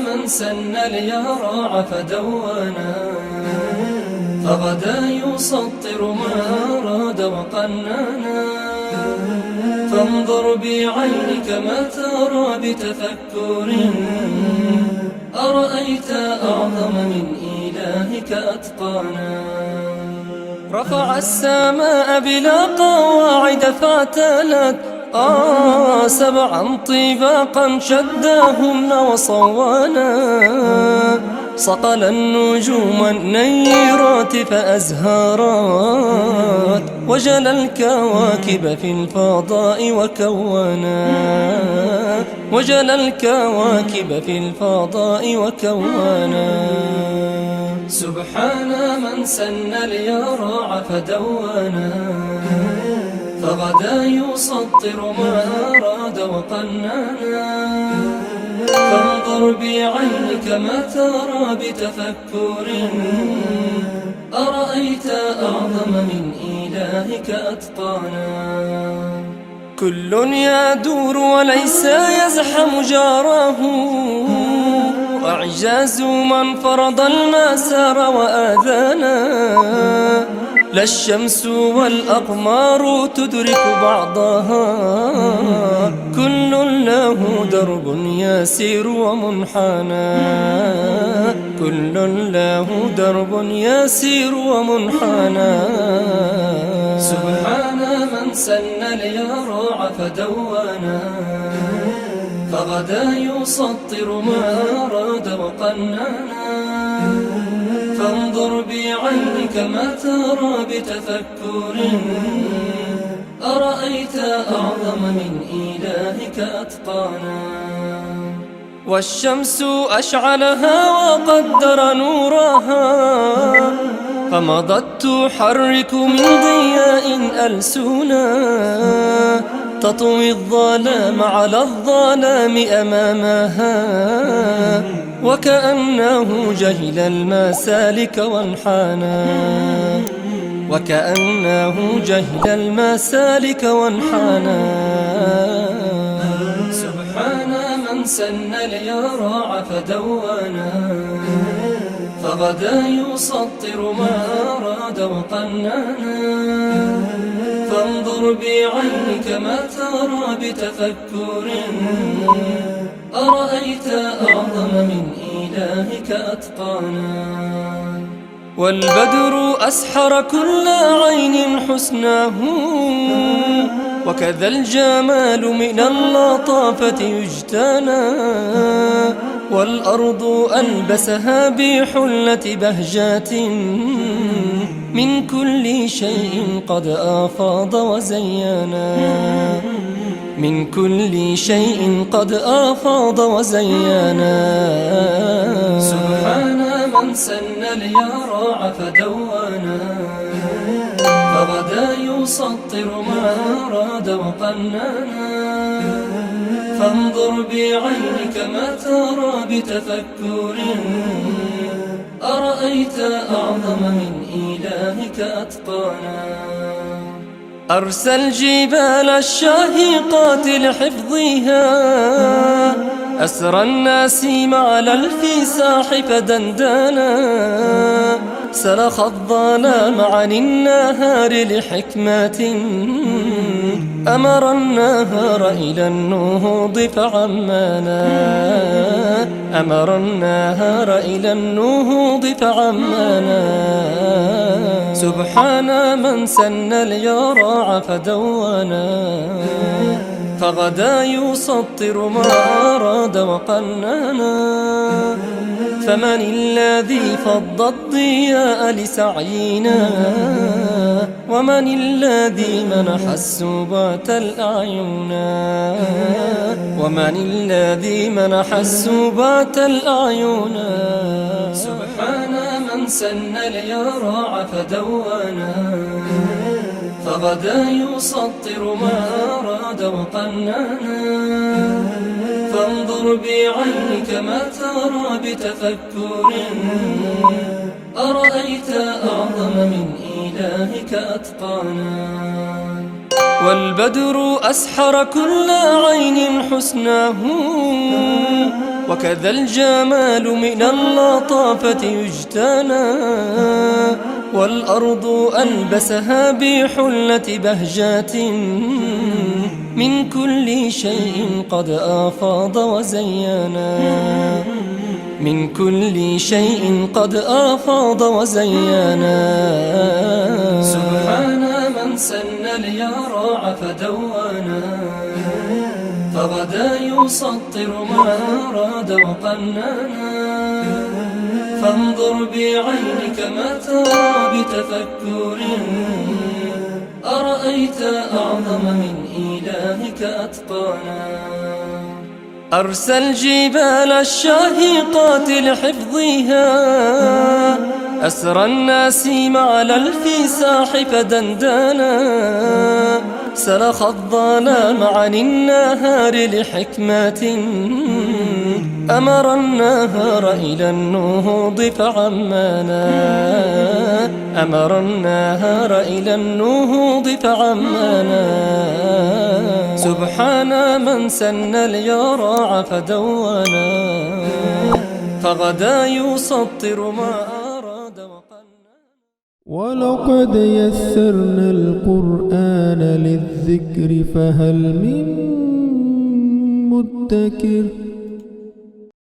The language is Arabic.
من سن اليرع فدونا، فغدا يسطر ما أراد وقنانا. فانظر بعينك ما ترى بتفكر، أرأيت أعظم من إلهك أتقانا. رفع السماء بلا قواعد فاعتلت، سبعا طباقا شداهن وصوانا. صقل النجوم النيرات فأزهرات، وجل الكواكب في الفضاء وكونا. وجل الكواكب في الفضاء وكونا. سبحان من سن اليرع فدونا، فغدا يسطر ما أراد وقنانا. فانظر بعينك ما ترى بتفكر، أرأيت أعظم من إلهك أتقانا. كل يدور وليس يزحم جاره، أعجاز من فرض المسار وآذانا. لا الشمس والأقمار تدرك بعضها، كل له درب يسير ومنحنى. كل له درب يسير ومنحنى. سبحان من سن اليرع فدونا، فغدا يسطر ما أراد وقنانا. فانظر بعينك ما ترى بتفكر، أرأيت أعظم من إلهك أتقانا. والشمس أشعلها وقدر نورها، فمضت تحرك من ضياء ألسنا. تطوي الظلام على الظلام أمامها، وكأنه جهل المسالك وانحنى. وكأنه جهل المسالك وانحنى. سبحان من سن اليرع فدونا، فغدا يسطر ما أراد وقنانا. فانظر بعينك ما ترى بتفكر، أرأيت أعظم من إلهك أتقانا. والبدر أسحر كل عين حسناه، وكذا الجمال من اللطافة يجتنى. والأرض ألبسها بحلة بهجات، من كل شيء قد أفاض وزينا. من كل شيء قد أفاض وزينا. سبحان من سن اليرع فدونا، فغدا يسطر ما أراد وقنانا. فانظر بعينك ما ترى بتفكر، أرأيت أعظم من إلهك أتقانا. أرسى الجبال الشاهقات لحفظها، أسرى النسيم على الفساح فدندانا. سلخ الظلام عن النهار لحكمة، أمر النهار إلى النهوض فعمانا. أمر النهار إلى النهوض فعمانا. سبحان من سن اليرع فدونا، فغدا يسطر ما أراد وقنانا. فمن الذي فض الضياء لسعينا، ومن الذي منح السبات الأعين. ومن الذي منح السبات الأعين. سبحان من سن اليرع فدونا، فغدا يسطر ما أراد وقنانا. فانظر بعينك ما ترى بتفكر، أرأيت أعظم من إلهك أتقانا. والبدر أسحر كل عين حسناه، وكذا الجمال من اللطافة يجتنى، والأرض ألبسها بحلة بهجات من كل شيء قد أفاض وزينا، من كل شيء قد أفاض وزينا. سبحان من سن اليراع فدوانا، فغدا يسطر ما أراد وقنانا. فانظر بعينك ما ترى بتفكر، أرأيت أعظم من إلهك أتقانا. أرسى الجبال الشاهقات لحفظها، أسرى النسيم على الفساح فدندانا. سلخ الظلام عن النهار لحكمة، أمر النهار إلى النهوض فعمانا، أمر النهار إلى النهوض فعمانا. سبحان من سن اليراع فدوانا، فغدا يسطر ما أراد وقنا. ولقد يسرنا القرآن للذكر فهل من مدكر.